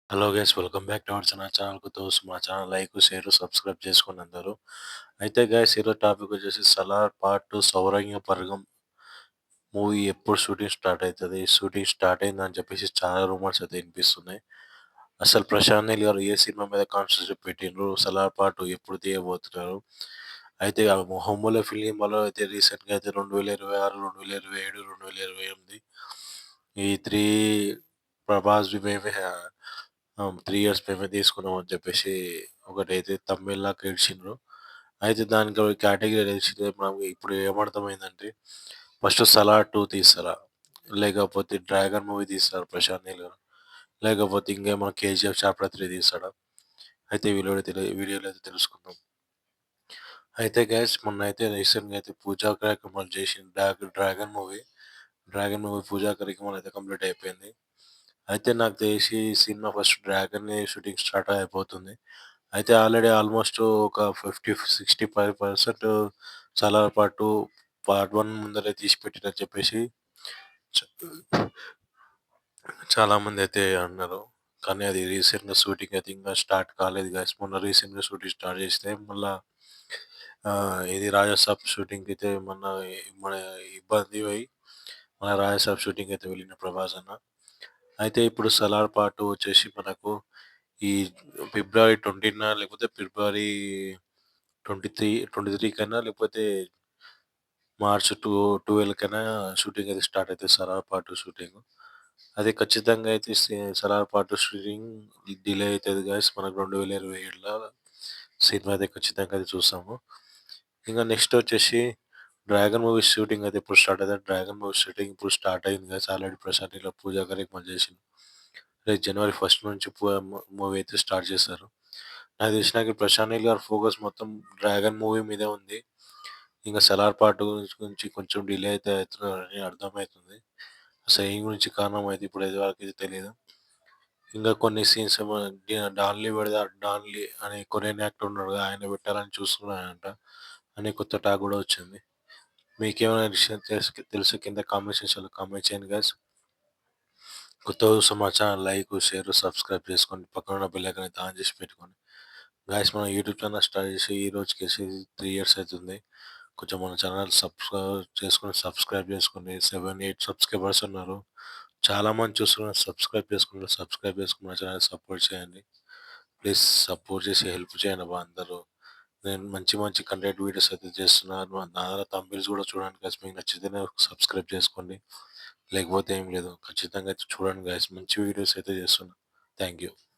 Hello guys, welcome back to our ఛానల్‌కు దోస్త్ మా ఛానల్ లైక్, షేర్, సబ్స్క్రైబ్ చేసుకోండి అందరూ. అయితే గైస్, ఈరోజు టాపిక్ వచ్చేసి 'సలార్ పార్ట్ 2 సౌరంగ పర్గం' మూవీ ఎప్పుడు షూటింగ్ స్టార్ట్ అయితది? షూటింగ్ స్టార్ట్ అయిందని చెప్పేసి చాలా రూమర్స్ అయితే వినిపిస్తున్నాయి. అసలు ప్రశాంత్ నీల్ గారు ఏ సినిమా మీద కాన్సంట్రేట్ పెట్టిండ్రు? 'సలార్ పార్ట్ 2' ఎప్పుడు తీయబోతున్నారు? అయితే ఆ 'మొహమ్మల' ఫిలింలో అయితే రీసెంట్‌గా అయితే 2026, 2027, 2028 ఈ 3 ప్రభాస్‌వి మేమే 3 ఇయర్స్ మేమే తీసుకున్నాం అని చెప్పేసి ఒకటైతే థంబ్‌నెయిల్‌లాగా ఇడిచిండ్రు. అయితే దానికి కేటగరీ ఇడిచింది మనకు ఇప్పుడు ఏమర్థమైందంటే ఫస్ట్ 'సలార్ 2' తీస్తారా? లేకపోతే 'డ్రాగన్' మూవీ తీస్తారా ప్రశాంత్ నీల్ గారు? లేకపోతే ఇంకేమైనా 'కేజీఎఫ్ చాప్టర్ 3' తీస్తాడా? అయితే వీడియోలో అయితే తెలుసుకుందాం. అయితే గైస్, మొన్నైతే రీసెంట్‌గా అయితే పూజా కార్యక్రమాలు చేసిన 'డ్రాగన్' మూవీ పూజా కార్యక్రమాలు అయితే కంప్లీట్ అయిపోయింది. అయితే నాకు తెలిసి ఈ సినిమా ఫస్ట్ 'డ్రాగన్‌ని' షూటింగ్ స్టార్ట్ అయిపోతుంది. అయితే ఆల్రెడీ ఆల్మోస్ట్ ఒక 50, 65% 'సలార్ పార్ట్ 2' పార్ట్ 1 ముందరే తీసి పెట్టిరని చెప్పేసి చ చాలామందైతే అన్నారు. కానీ అది రీసెంట్‌గా షూటింగ్ అయితే ఇంకా స్టార్ట్ కాలేదు గాయ్స్. మొన్న రీసెంట్‌గా షూటింగ్ స్టార్ట్ చేస్తే మళ్ళా ఇది 'రాజాసాబ్' షూటింగ్‌కైతే మన ఇబ్బంది అయి మన 'రాజాసాబ్' షూటింగ్‌కయితే వెళ్ళిండు ప్రభాస్ అన్న. అయితే ఇప్పుడు 'సలార్ పార్ట్ 2' వచ్చేసి మనకు ఈ ఫిబ్రవరి 20న లేకపోతే ఫిబ్రవరి 23 కన్నా లేకపోతే మార్చ్ 12కైనా షూటింగ్ అయితే స్టార్ట్ అయితది 'సలార్ పార్ట్ 2' షూటింగ్. అది ఖచ్చితంగా అయితే 'సలార్ పార్ట్ 2' షూటింగ్ డిలే అయితది గాయ్స్. మనకు 2027లో సినిమా అయితే ఖచ్చితంగా అది చూస్తాము. ఇంక నెక్స్ట్ వచ్చేసి 'డ్రాగన్' మూవీ షూటింగ్ అయితే ఎప్పుడు స్టార్ట్ అయితది? 'డ్రాగన్' మూవీ షూటింగ్ ఇప్పుడు స్టార్ట్ అయింది గాయ్స్. ఆల్రెడీ ప్రశాంత్ నీల్ పూజా కార్యక్రమాలు చేసిండు. రేపు జనవరి 1 నుంచి మూవీ అయితే స్టార్ట్ చేశారు. నాకు తెలిసినాక ప్రశాంత్ నీల్ గారి ఫోకస్ మొత్తం 'డ్రాగన్' మూవీ మీదే ఉంది. ఇంక 'సలార్ పార్ట్ 2' గురించి కొంచెం డిలే అయితే అవుతున్నారని అర్థమైతుంది. అసలు ఏం గురించి కారణం అయితే ఇప్పటి వరకైతే తెలీదు. ఇంకా కొన్ని సీన్స్ ఏమో 'డాన్‌లీ' పెడతారు. 'డాన్‌లీ' అనే కొరియన్ యాక్టర్ ఉన్నాడు కదా! ఆయన పెట్టాలని చూస్తున్నారంట అని కొత్త టాక్ కూడా వచ్చింది. మీకేమైనా విషయం తెలిస్తే కింద కామెంట్ సెక్షన్‌లో కామెంట్ చేయండి గైస్. కొత్తగా చూస్తే మా ఛానల్ లైక్, షేర్, సబ్స్క్రైబ్ చేసుకోండి. పక్కన ఉన్న బెల్ ఐకాన్ అయితే ఆన్ చేసి పెట్టుకోండి. గైస్, మన యూట్యూబ్ ఛానల్ స్టార్ట్ చేసి ఈ రోజుకేసి 3 ఇయర్స్ అవుతుంది. కొంచెం మన ఛానల్ సబ్స్క్రైబ్ చేసుకోండి. 7, 8 సబ్స్క్రైబర్స్ ఉన్నారు. చాలామంది చూస్తున్నారు. సబ్స్క్రైబ్ చేసుకొని మన ఛానల్ సపోర్ట్ చేయండి. ప్లీజ్ సపోర్ట్ చేసి హెల్ప్ చేయండి అబ్బా అందరూ. నేను మంచి మంచి కంటెంట్ వీడియోస్ అయితే చేస్తున్నాను. నా థంబ్‌నెయిల్స్ కూడా చూడండి గైస్. మీకు నచ్చితేనే సబ్స్క్రైబ్ చేసుకోండి. లేకపోతే ఏం లేదు. ఖచ్చితంగా అయితే చూడండి గైస్. మంచి వీడియోస్ అయితే చేస్తున్నా. Thank you.